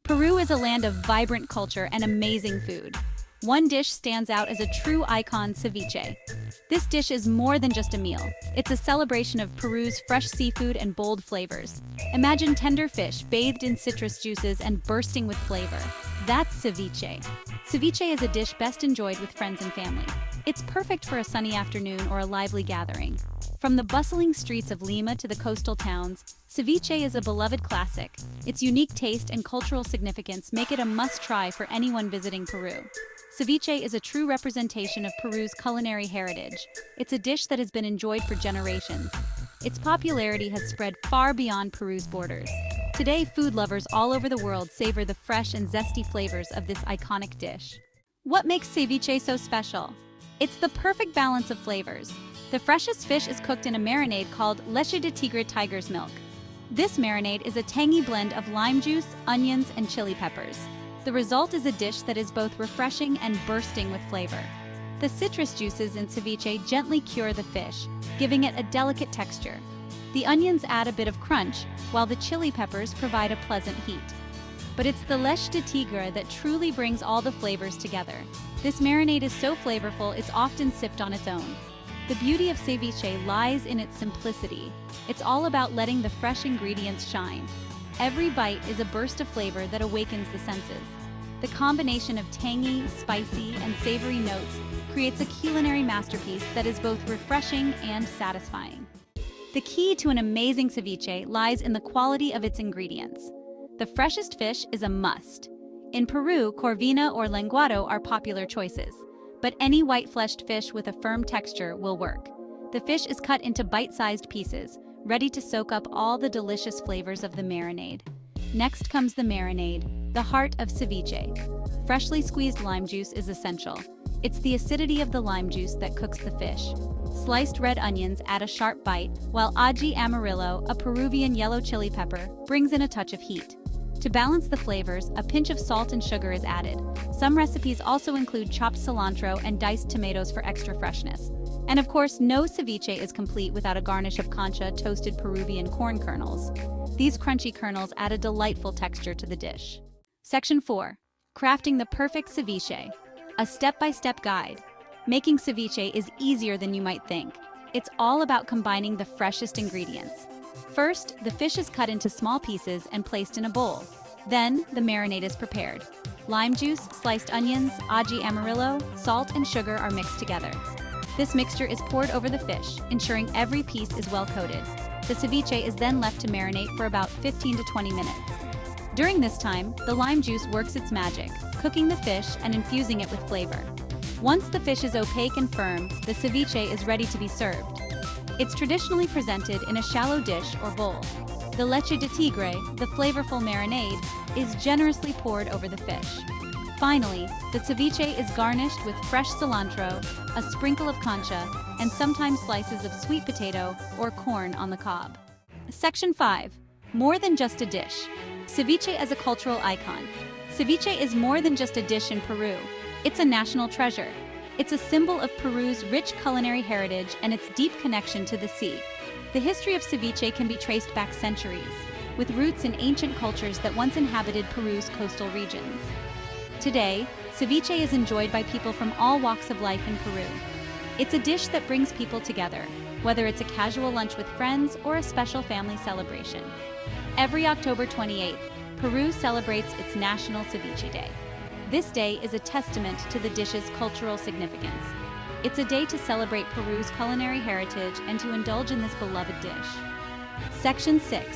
Peru is a land of vibrant culture and amazing food. One dish stands out as a true icon, ceviche. This dish is more than just a meal. It's a celebration of Peru's fresh seafood and bold flavors. Imagine tender fish bathed in citrus juices and bursting with flavor. That's ceviche. Ceviche is a dish best enjoyed with friends and family. It's perfect for a sunny afternoon or a lively gathering. From the bustling streets of Lima to the coastal towns, ceviche is a beloved classic. Its unique taste and cultural significance make it a must-try for anyone visiting Peru. Ceviche is a true representation of Peru's culinary heritage. It's a dish that has been enjoyed for generations. Its popularity has spread far beyond Peru's borders. Today, food lovers all over the world savor the fresh and zesty flavors of this iconic dish. What makes ceviche so special? It's the perfect balance of flavors. The freshest fish is cooked in a marinade called Leche de Tigre, tiger's milk. This marinade is a tangy blend of lime juice, onions, and chili peppers. The result is a dish that is both refreshing and bursting with flavor. The citrus juices in ceviche gently cure the fish, giving it a delicate texture. The onions add a bit of crunch, while the chili peppers provide a pleasant heat. But it's the Leche de Tigre that truly brings all the flavors together. This marinade is so flavorful it's often sipped on its own. The beauty of ceviche lies in its simplicity. It's all about letting the fresh ingredients shine. Every bite is a burst of flavor that awakens the senses. The combination of tangy, spicy, and savory notes creates a culinary masterpiece that is both refreshing and satisfying. The key to an amazing ceviche lies in the quality of its ingredients. The freshest fish is a must. In Peru, corvina or lenguado are popular choices, but any white-fleshed fish with a firm texture will work. The fish is cut into bite-sized pieces, ready to soak up all the delicious flavors of the marinade. Next comes the marinade, the heart of ceviche. Freshly squeezed lime juice is essential. It's the acidity of the lime juice that cooks the fish. Sliced red onions add a sharp bite, while ají amarillo, a Peruvian yellow chili pepper, brings in a touch of heat. To balance the flavors, a pinch of salt and sugar is added. Some recipes also include chopped cilantro and diced tomatoes for extra freshness. And of course, no ceviche is complete without a garnish of cancha, toasted Peruvian corn kernels. These crunchy kernels add a delightful texture to the dish. Section 4. Crafting the perfect ceviche. A step-by-step guide. Making ceviche is easier than you might think. It's all about combining the freshest ingredients. First, the fish is cut into small pieces and placed in a bowl. Then, the marinade is prepared. Lime juice, sliced onions, ají amarillo, salt, and sugar are mixed together. This mixture is poured over the fish, ensuring every piece is well coated. The ceviche is then left to marinate for about 15 to 20 minutes. During this time, the lime juice works its magic, cooking the fish and infusing it with flavor. Once the fish is opaque and firm, the ceviche is ready to be served. It's traditionally presented in a shallow dish or bowl. The leche de tigre, the flavorful marinade, is generously poured over the fish. Finally, the ceviche is garnished with fresh cilantro, a sprinkle of cancha, and sometimes slices of sweet potato or corn on the cob. Section 5. More than just a dish. Ceviche as a cultural icon. Ceviche is more than just a dish in Peru. It's a national treasure. It's a symbol of Peru's rich culinary heritage and its deep connection to the sea. The history of ceviche can be traced back centuries, with roots in ancient cultures that once inhabited Peru's coastal regions. Today, ceviche is enjoyed by people from all walks of life in Peru. It's a dish that brings people together, whether it's a casual lunch with friends or a special family celebration. Every October 28th, Peru celebrates its National Ceviche Day. This day is a testament to the dish's cultural significance. It's a day to celebrate Peru's culinary heritage and to indulge in this beloved dish. Section 6.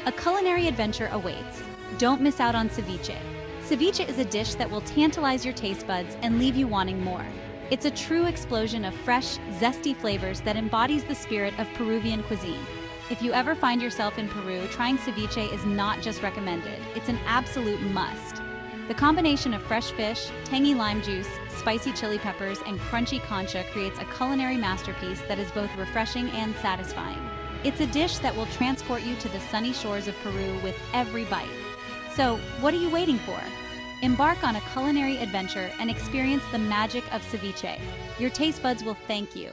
A culinary adventure awaits. Don't miss out on ceviche. Ceviche is a dish that will tantalize your taste buds and leave you wanting more. It's a true explosion of fresh, zesty flavors that embodies the spirit of Peruvian cuisine. If you ever find yourself in Peru, trying ceviche is not just recommended, it's an absolute must. The combination of fresh fish, tangy lime juice, spicy chili peppers, and crunchy cancha creates a culinary masterpiece that is both refreshing and satisfying. It's a dish that will transport you to the sunny shores of Peru with every bite. So, what are you waiting for? Embark on a culinary adventure and experience the magic of ceviche. Your taste buds will thank you.